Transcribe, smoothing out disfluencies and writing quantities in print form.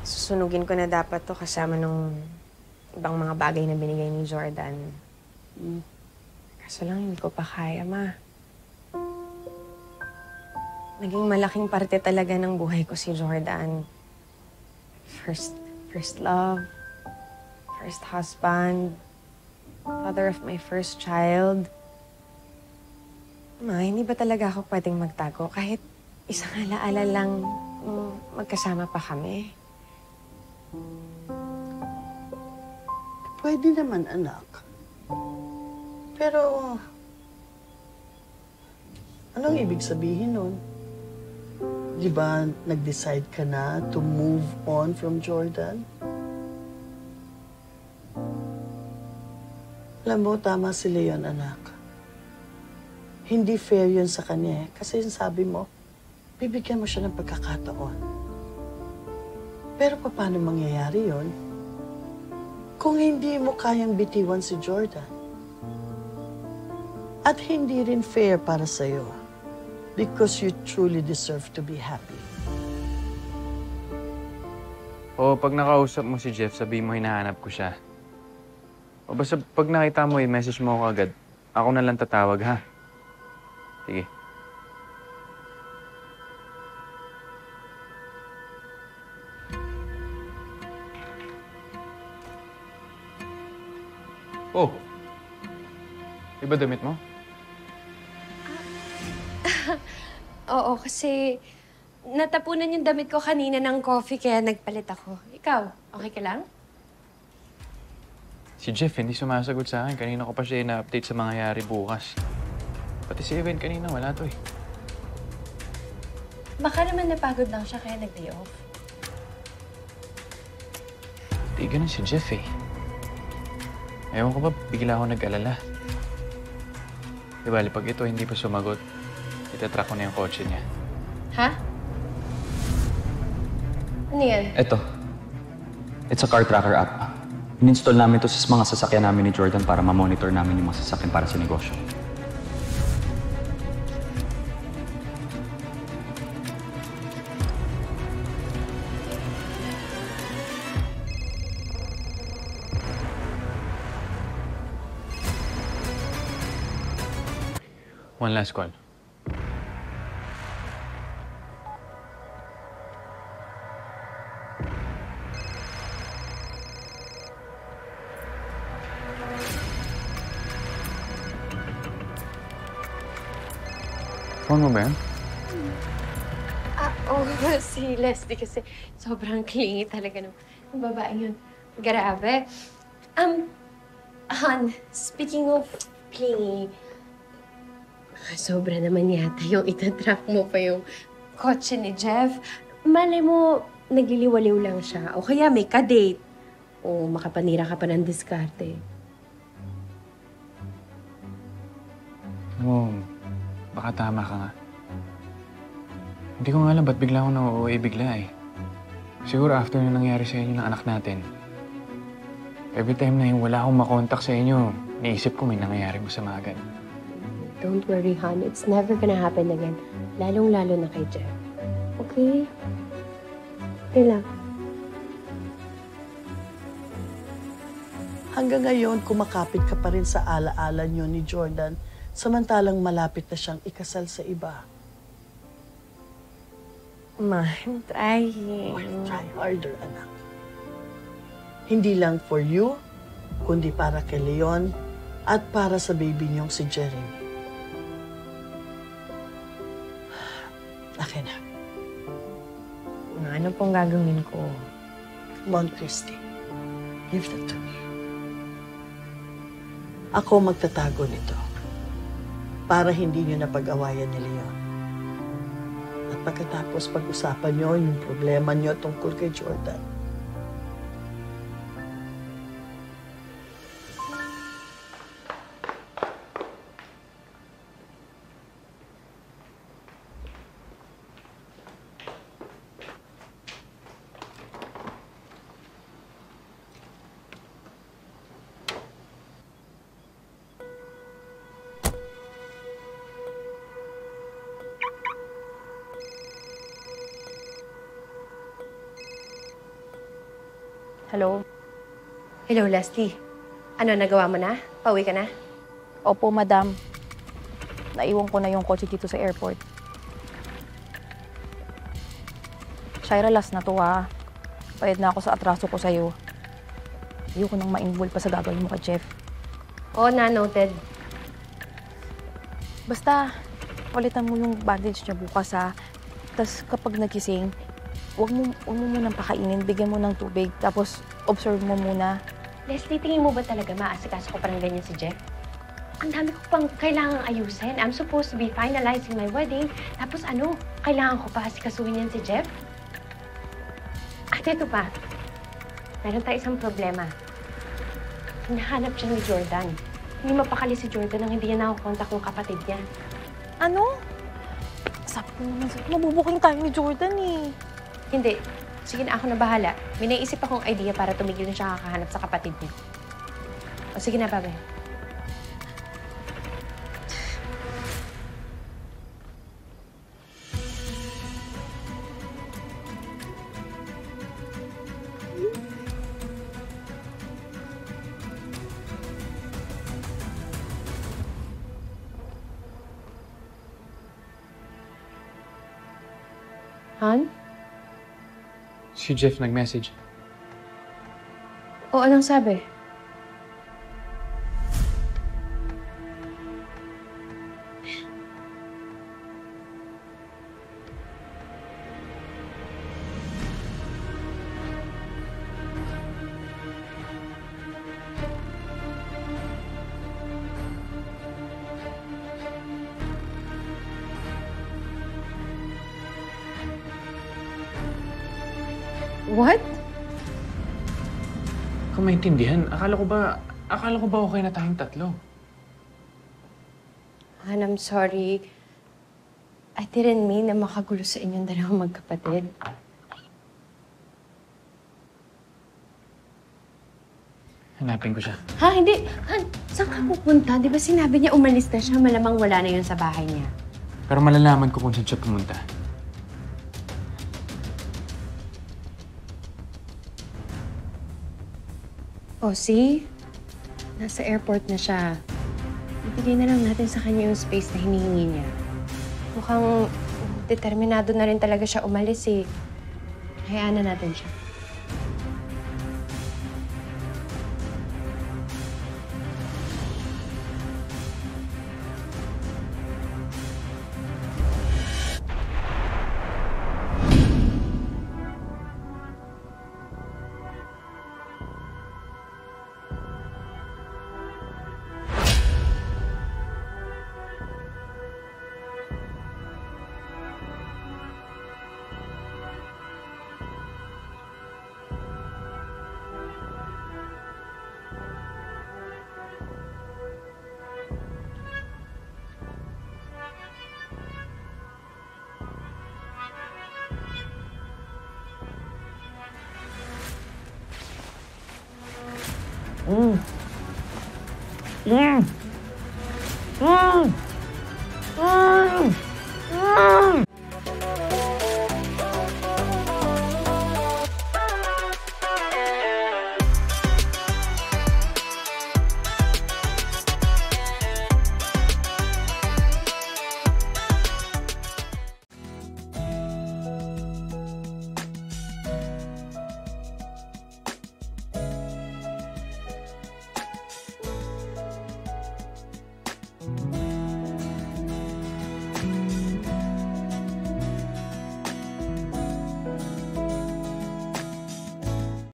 Susunugin ko na dapat to kasama nung ibang mga bagay na binigay ni Jordan. Kaso lang hindi ko pa kaya, Ma. Naging malaking parte talaga ng buhay ko si Jordan. First love, first husband, father of my first child. Ma, hindi ba talaga ako pwedeng magtago kahit isang alaala lang magkasama pa kami? Pwede naman, anak. Pero, anong ibig sabihin nun? Di ba nag-decide ka na to move on from Jordan? Alam mo, tama si Leon, anak. Hindi fair yun sa kanya eh. Kasi yung sabi mo, bibigyan mo siya ng pagkakataon. Pero paano mangyayari yun kung hindi mo kayang bitiwan si Jordan? At hindi rin fair para sa'yo because you truly deserve to be happy. O pag nakausap mo si Jeff, sabihin mo hinahanap ko siya. O basta pag nakita mo, i-message mo ako agad. Ako na lang tatawag, ha? Sige. Oh! Iba damit mo? Oo, kasi natapunan yung damit ko kanina ng coffee kaya nagpalit ako. Ikaw, okay ka lang? Si Jeff hindi sumasagot sa akin. Kanina ko pa siya ina-update sa mangyayari bukas. Pati si Evan kanina, wala to eh. Baka naman napagod lang siya kaya nag-day off. Di ganun si Jeff eh. Ewan ko ba, bigla ako nag-alala. Di bali, pag ito hindi pa sumagot, itatrack ko na yung kotse niya. Ha? Ano yan? Ito. It's a car tracker app. In-install namin ito sa mga sasakyan namin ni Jordan para ma-monitor namin yung mga sasakyan para sa negosyo. One last call. Phone mo ba yan? Oo, si Leslie kasi sobrang clingy talaga ng babaeng yun. Grabe. Han, speaking of clingy, sobra naman yata yung itatrack mo pa yung kotse ni Jeff. Malay mo, nagliliwaliw lang siya. O kaya may ka-date. O makapanira ka pa ng diskarte. Oo. Baka tama ka nga. Hindi ko nga alam ba't bigla ako nauuwi bigla eh. Siguro after na nangyari sa inyo ng anak natin, every time na yung wala akong makontak sa inyo, naisip ko may nangyayari masama agad. Don't worry, Han. It's never gonna happen again. Lalong-lalo na kay Jeff. Okay? Okay lang. Hanggang ngayon, kumakapit ka pa rin sa alaala niyo ni Jordan, samantalang malapit na siyang ikasal sa iba. Ma, I'm trying. Try harder, anak. Hindi lang for you, kundi para kay Leon at para sa baby niyong si Jeremy. Akin na. Ano pong gagawin ko? Come on, Christy. Give that to me. Ako magtatago nito para hindi niyo napag-awayan ni Leon. At pagkatapos pag-usapan niyo yung problema niyo tungkol kay Jordan. Hello? Hello, Leslie. Ano, nagawa mo na? Pauwi ka na? Opo, madam. Naiwan ko na yung kotse dito sa airport. Shaira, last na to ha. Bayad na ako sa atraso ko sa'yo. Ayoko nang ma-involve pa sa gagawin mo kay Jeff. Oo na, noted. Basta, palitan mo yung bandage niya bukas ha. Tapos kapag nagising, huwag mo munang pakainin, bigyan mo ng tubig, tapos observe mo muna. Leslie, tingin mo ba talaga maasikaso ko parang ganyan si Jeff? Ang dami ko pang kailangang ayusin. I'm supposed to be finalizing my wedding. Tapos ano, kailangan ko pa asikasuhin yan si Jeff? At ito pa, meron tayo isang problema. Hinahanap siya ni Jordan. Hindi mapakali si Jordan nang hindi niya nakakontak ng kapatid niya. Ano? Sabi ko naman sa'yo, mabubuking tayo ni Jordan eh. Hindi. Sige na, ako na bahala. May naisip akong idea para tumigil na siya kakahanap sa kapatid niya. O sige na, babay. Han? Si Jeff nag-message. O, anong sabi? What? Kung maintindihan, akala ko ba okay na tayong tatlo? Han, I'm sorry. I didn't mean na makagulo sa inyong dalawang magkapatid. Hanapin ko siya. Ha? Hindi. Han, saan ka pupunta? Di ba sinabi niya umalis na siya? Malamang wala na yun sa bahay niya. Pero malalaman ko kung saan siya pumunta. Oh, see? Nasa airport na siya. Ibigay na lang natin sa kanya yung space na hinihingi niya. Mukhang determinado na rin talaga siya umalis eh. Hayaan na natin siya. Mm.